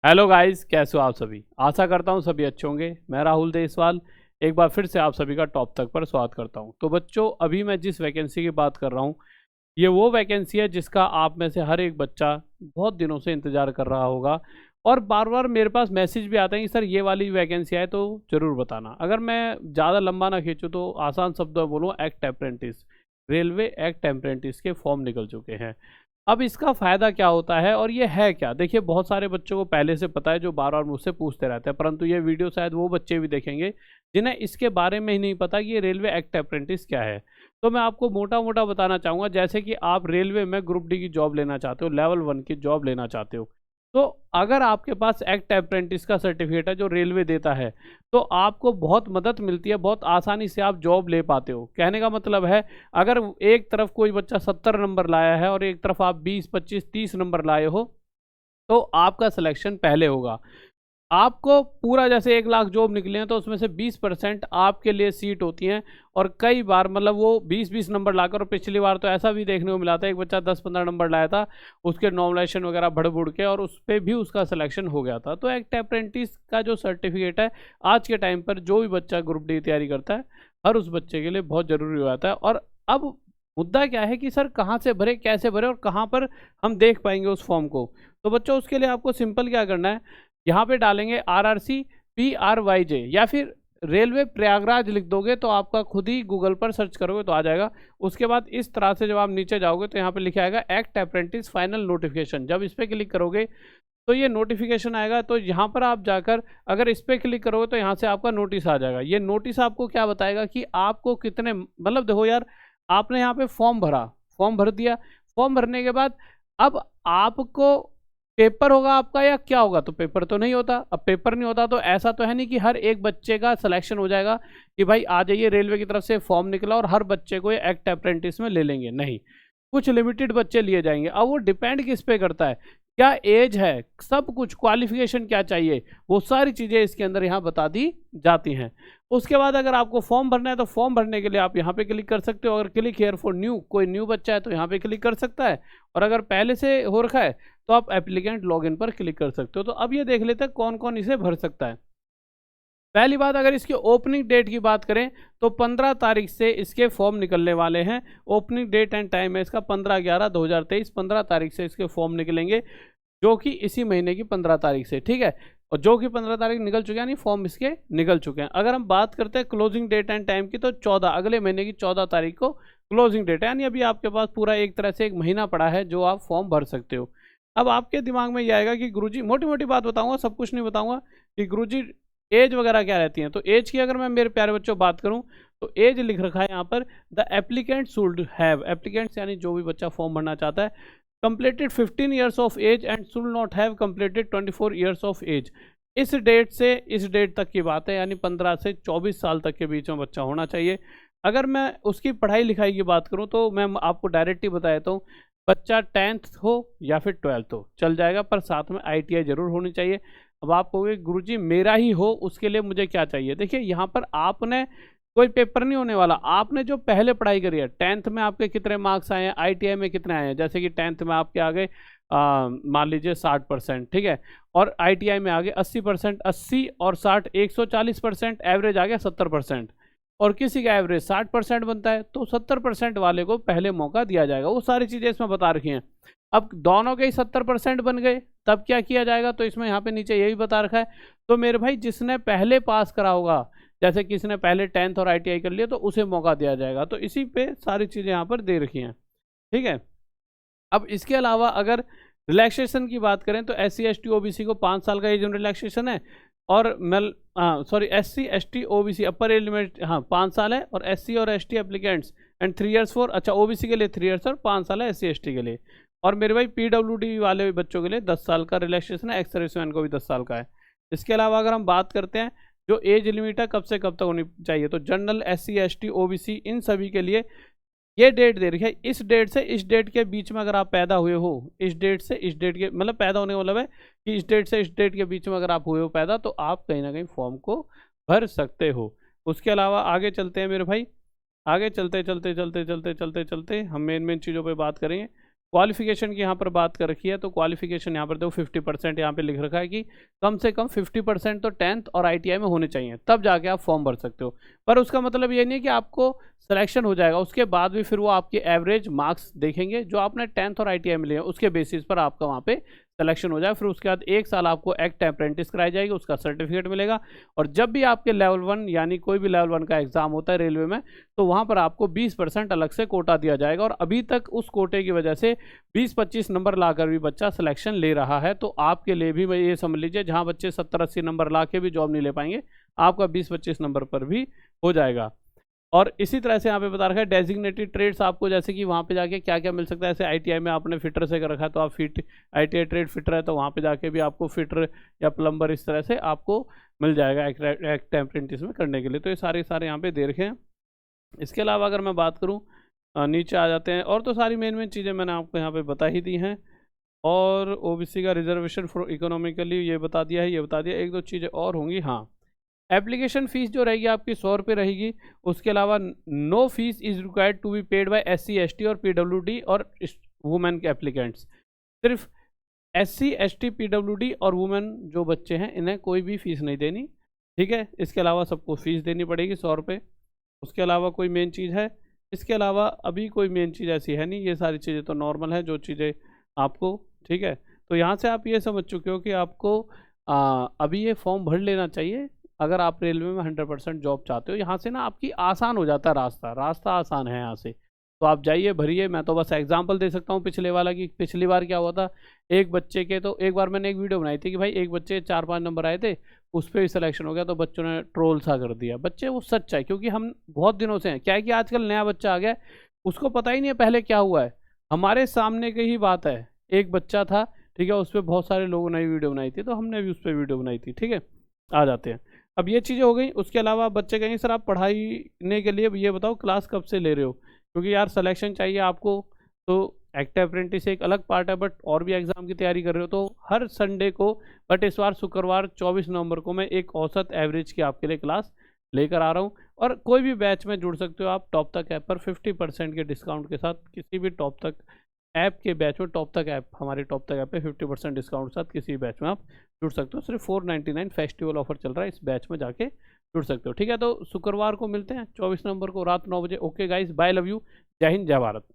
Hello guys, कैसे हो आप सभी। आशा करता हूँ सभी अच्छे होंगे। मैं राहुल देसवाल एक बार फिर से आप सभी का टॉप तक पर स्वागत करता हूँ। तो बच्चों, अभी मैं जिस वैकेंसी की बात कर रहा हूँ, ये वो वैकेंसी है जिसका आप में से हर एक बच्चा बहुत दिनों से इंतजार कर रहा होगा और बार बार मेरे पास मैसेज भी आते हैं कि सर ये वाली वैकेंसी आए तो ज़रूर बताना। अगर मैं ज़्यादा लंबा ना खींचूँ तो आसान शब्दों में बोलूँ, act apprentice, railway act apprentice के फॉर्म निकल चुके हैं। अब इसका फ़ायदा क्या होता है और ये है क्या? देखिए, बहुत सारे बच्चों को पहले से पता है जो बार-बार मुझसे पूछते रहते हैं, परंतु ये वीडियो शायद वो बच्चे भी देखेंगे जिन्हें इसके बारे में ही नहीं पता कि ये रेलवे एक्ट अप्रेंटिस क्या है। तो मैं आपको मोटा-मोटा बताना चाहूँगा, जैसे कि आप रेलवे में ग्रुप डी की जॉब लेना चाहते हो, लेवल 1 की जॉब लेना चाहते हो, तो अगर आपके पास एक्ट अप्रेंटिस का सर्टिफिकेट है जो रेलवे देता है, तो आपको बहुत मदद मिलती है, बहुत आसानी से आप जॉब ले पाते हो। कहने का मतलब है, अगर एक तरफ कोई बच्चा 70 नंबर लाया है और एक तरफ आप 20, 25, 30 नंबर लाए हो, तो आपका सिलेक्शन पहले होगा। आपको पूरा जैसे 1 लाख जॉब निकले हैं तो उसमें से 20% आपके लिए सीट होती हैं और कई बार मतलब वो 20-20 नंबर लाकर, और पिछली बार तो ऐसा भी देखने को मिला था, एक बच्चा 10-15 नंबर लाया था, उसके नॉमिनेशन वगैरह बढ़-बढ़ के और उस पे भी उसका सिलेक्शन हो गया था। तो एक्ट अप्रेंटिस का जो सर्टिफिकेट है, आज के टाइम पर जो भी बच्चा ग्रुप डी तैयारी करता है, हर उस बच्चे के लिए बहुत ज़रूरी हो जाता है। और अब मुद्दा क्या है कि सर कहाँ से भरें, कैसे भरें और कहाँ पर हम देख पाएँगे उस फॉर्म को? तो बच्चों, उसके लिए आपको सिंपल क्या करना है, यहाँ पे डालेंगे RRC PRYJ या फिर रेलवे प्रयागराज लिख दोगे तो आपका खुद ही गूगल पर सर्च करोगे तो आ जाएगा। उसके बाद इस तरह से जब आप नीचे जाओगे तो यहाँ पे लिखा आएगा एक्ट अप्रेंटिस फाइनल नोटिफिकेशन। जब इस पर क्लिक करोगे तो ये नोटिफिकेशन आएगा, तो यहाँ पर आप जाकर अगर इस पर क्लिक करोगे तो यहाँ से आपका नोटिस आ जाएगा। ये नोटिस आपको क्या बताएगा कि आपको कितने, मतलब देखो यार, आपने यहाँ पे फॉर्म भरा, फॉर्म भर दिया, फॉर्म भरने के बाद अब आपको पेपर होगा आपका या क्या होगा? तो पेपर तो नहीं होता। अब पेपर नहीं होता तो ऐसा तो है नहीं कि हर एक बच्चे का सिलेक्शन हो जाएगा कि भाई आ जाइए, रेलवे की तरफ से फॉर्म निकला और हर बच्चे को ये एक्ट अप्रेंटिस में ले लेंगे, नहीं। कुछ लिमिटेड बच्चे लिए जाएंगे। अब वो डिपेंड किस पे करता है, क्या एज है, सब कुछ, क्वालिफिकेशन क्या चाहिए, वो सारी चीज़ें इसके अंदर यहाँ बता दी जाती हैं। उसके बाद अगर आपको फॉर्म भरना है तो फॉर्म भरने के लिए आप यहाँ पे क्लिक कर सकते हो। अगर क्लिक हेयर फॉर न्यू, कोई न्यू बच्चा है तो यहाँ पे क्लिक कर सकता है, और अगर पहले से हो रखा है तो आप एप्लीकेंट लॉगिन पर क्लिक कर सकते हो। तो अब ये देख लेते हैं कौन कौन इसे भर सकता है। पहली बात, अगर इसकी ओपनिंग डेट की बात करें तो 15 तारीख से इसके फॉर्म निकलने वाले हैं। ओपनिंग डेट एंड टाइम है इसका 15/11/2023, 15 तारीख से इसके फॉर्म निकलेंगे, जो कि इसी महीने की 15 तारीख से, ठीक है। और जो कि 15 तारीख निकल चुके हैं, यानी फॉर्म इसके निकल चुके हैं। अगर हम बात करते हैं क्लोजिंग डेट एंड टाइम की, तो 14, अगले महीने की 14 तारीख को क्लोजिंग डेट है, यानी अभी आपके पास पूरा एक तरह से 1 महीना पड़ा है जो आप फॉर्म भर सकते हो। अब आपके दिमाग में ये आएगा कि गुरुजी, मोटी मोटी बात बताऊंगा, सब कुछ नहीं बताऊंगा, कि गुरुजी एज वगैरह क्या रहती है। तो एज की अगर मैं मेरे प्यारे बच्चों बात करूं तो एज लिख रखा है यहाँ पर, the applicant should have, applicants यानी जो भी बच्चा फॉर्म भरना चाहता है, completed 15 years of age and should not have completed 24 years of age. इस डेट से इस डेट तक की बात है, यानी 15 से 24 साल तक के बीच में बच्चा होना चाहिए। अगर मैं उसकी पढ़ाई लिखाई की बात करूं तो मैं आपको डायरेक्ट ही बता देता हूँ, बच्चा 10th हो या फिर 12th हो चल जाएगा, पर साथ में ITI जरूर होनी चाहिए। अब आप कहोगे गुरुजी मेरा ही हो, उसके लिए मुझे क्या चाहिए? देखिए, यहाँ पर आपने कोई पेपर नहीं होने वाला, आपने जो पहले पढ़ाई करी है, 10th में आपके कितने मार्क्स आए हैं, ITI में कितने आए हैं, जैसे कि 10th में आपके आ गए मान लीजिए 60%, ठीक है, और ITI में आ गए 80%, 80 और 60 140%, एवरेज आ गया 70%, और किसी का एवरेज 60% बनता है, तो 70% वाले को पहले मौका दिया जाएगा। वो सारी चीज़ें इसमें बता रखी हैं। अब दोनों के ही 70% बन गए, तब क्या किया जाएगा? तो इसमें यहाँ पे नीचे यही बता रखा है, तो मेरे भाई जिसने पहले पास करा होगा, जैसे किसी ने पहले 10th और ITI कर लिया, तो उसे मौका दिया जाएगा। तो इसी पे सारी चीज़ें यहाँ पर दे रखी हैं, ठीक है। अब इसके अलावा अगर रिलैक्सेशन की बात करें तो SC ST OBC को 5 साल का एज रिलैक्सेशन है, और सॉरी SC ST OBC अपर एज लिमिट 5 साल है, और SC और ST applicants and 3 years for, अच्छा OBC के लिए 3 ईयर्स और 5 साल है SC ST के लिए। और मेरे भाई PWD वाले बच्चों के लिए 10 साल का रिलैक्सेशन है, एक्स सर्विसमैन को भी 10 साल का है। इसके अलावा अगर हम बात करते हैं जो एज लिमिट है कब से कब तक होनी चाहिए, तो जनरल SC ST OBC इन सभी के लिए ये डेट दे रखी है, इस डेट से इस डेट के बीच में अगर आप पैदा हुए हो, इस डेट से इस डेट के, मतलब पैदा होने का मतलब है कि इस डेट से इस डेट के बीच में अगर आप हुए हो पैदा, तो आप कहीं ना कहीं फॉर्म को भर सकते हो। उसके अलावा आगे चलते हैं मेरे भाई, आगे चलते चलते चलते चलते चलते चलते हम मेन चीज़ों पे बात करेंगे। क्वालिफिकेशन की यहाँ पर बात कर रखी है, तो क्वालिफिकेशन यहाँ पर देखो 50% यहाँ पे लिख रखा है कि कम से कम 50% तो 10th और ITI में होने चाहिए, तब जाके आप फॉर्म भर सकते हो। पर उसका मतलब ये नहीं है कि आपको सिलेक्शन हो जाएगा, उसके बाद भी फिर वो आपके एवरेज मार्क्स देखेंगे जो आपने 10th और ITI में लिए, उसके बेसिस पर आपका वहाँ पे सिलेक्शन हो जाए। फिर उसके बाद 1 साल आपको एक्ट अप्रेंटिस कराई जाएगी, उसका सर्टिफिकेट मिलेगा। और जब भी आपके लेवल 1 यानी कोई भी लेवल 1 का एग्जाम होता है रेलवे में, तो वहाँ पर आपको 20% अलग से कोटा दिया जाएगा। और अभी तक उस कोटे की वजह से 20-25 नंबर लाकर भी बच्चा सिलेक्शन ले रहा है। तो आपके लिए भी ये समझ लीजिए, जहाँ बच्चे 70-80 नंबर ला के भी जॉब नहीं ले पाएंगे, आपका 20-25 नंबर पर भी हो जाएगा। और इसी तरह से यहाँ पे बता रखा है डेजिग्नेटेड ट्रेड्स आपको, जैसे कि वहाँ पे जाके क्या क्या मिल सकता है। जैसे ITI में आपने फिटर से कर रखा है तो आप ITI ट्रेड फिटर है, तो वहाँ पे जाके भी आपको फिटर या प्लम्बर इस तरह से आपको मिल जाएगा एक्ट अप्रेंटिस में करने के लिए। तो ये सारे यहाँ पे दे रखे हैं। इसके अलावा अगर मैं बात करूँ, नीचे आ जाते हैं, और तो सारी मेन चीज़ें मैंने आपको यहाँ पर बता ही दी हैं। और OBC का रिजर्वेशन फॉर इकोनॉमिकली ये बता दिया है, ये बता दिया। 1-2 चीज़ें और होंगी। हाँ, एप्लीकेशन फ़ीस जो रहेगी आपकी 100 रुपये रहेगी। उसके अलावा no fees is required to be paid by SC ST और PWD और वुमेन के एप्लीकेंट्स। सिर्फ SC ST PWD और वुमेन जो बच्चे हैं, इन्हें कोई भी फ़ीस नहीं देनी, ठीक है। इसके अलावा सबको फ़ीस देनी पड़ेगी 100 रुपये। उसके अलावा कोई मेन चीज़ है? इसके अलावा अभी कोई मेन चीज़ ऐसी है नहीं, ये सारी चीज़ें तो नॉर्मल है जो चीज़ें आपको, ठीक है। तो यहाँ से आप ये समझ चुके हो कि आपको अभी ये फॉर्म भर लेना चाहिए अगर आप रेलवे में 100% जॉब चाहते हो। यहाँ से ना आपकी आसान हो जाता है, रास्ता आसान है यहाँ से। तो आप जाइए, भरिए। मैं तो बस एग्जांपल दे सकता हूँ पिछले वाला की, पिछली बार क्या हुआ था, एक बच्चे के, तो एक बार मैंने एक वीडियो बनाई थी कि भाई एक बच्चे 4-5 नंबर आए थे, उस पर भी सिलेक्शन हो गया, तो बच्चों ने ट्रोल सा कर दिया। बच्चे वो सच है, क्योंकि हम बहुत दिनों से हैं, क्या है कि आजकल नया बच्चा आ गया, उसको पता ही नहीं है पहले क्या हुआ है। हमारे सामने की ही बात है, एक बच्चा था, ठीक है, उस पर बहुत सारे लोगों ने वीडियो बनाई थी, तो हमने भी उस पर वीडियो बनाई थी, ठीक है। आ जाते हैं, अब ये चीज़ें हो गई। उसके अलावा बच्चे कहेंगे सर आप पढ़ाईने के लिए ये बताओ क्लास कब से ले रहे हो, क्योंकि यार सिलेक्शन चाहिए आपको। तो एक्ट अप्रेंटिस एक अलग पार्ट है, बट और भी एग्ज़ाम की तैयारी कर रहे हो तो हर संडे को, बट इस बार शुक्रवार 24 नवंबर को मैं एक औसत एवरेज की आपके लिए क्लास लेकर आ रहा हूँ। और कोई भी बैच में जुड़ सकते हो आप टॉप तक ऐप पर 50% के डिस्काउंट के साथ। किसी भी टॉप तक ऐप के बैच में, टॉप तक ऐप, हमारे टॉप तक ऐप पे 50% डिस्काउंट के साथ किसी बैच में आप जुड़ सकते हो। सिर्फ 499 फेस्टिवल ऑफर चल रहा है, इस बैच में जाके जुड़ सकते हो, ठीक है। तो शुक्रवार को मिलते हैं 24 नवंबर को रात 9 बजे। Okay guys, bye, love you, जय हिंद, जय भारत।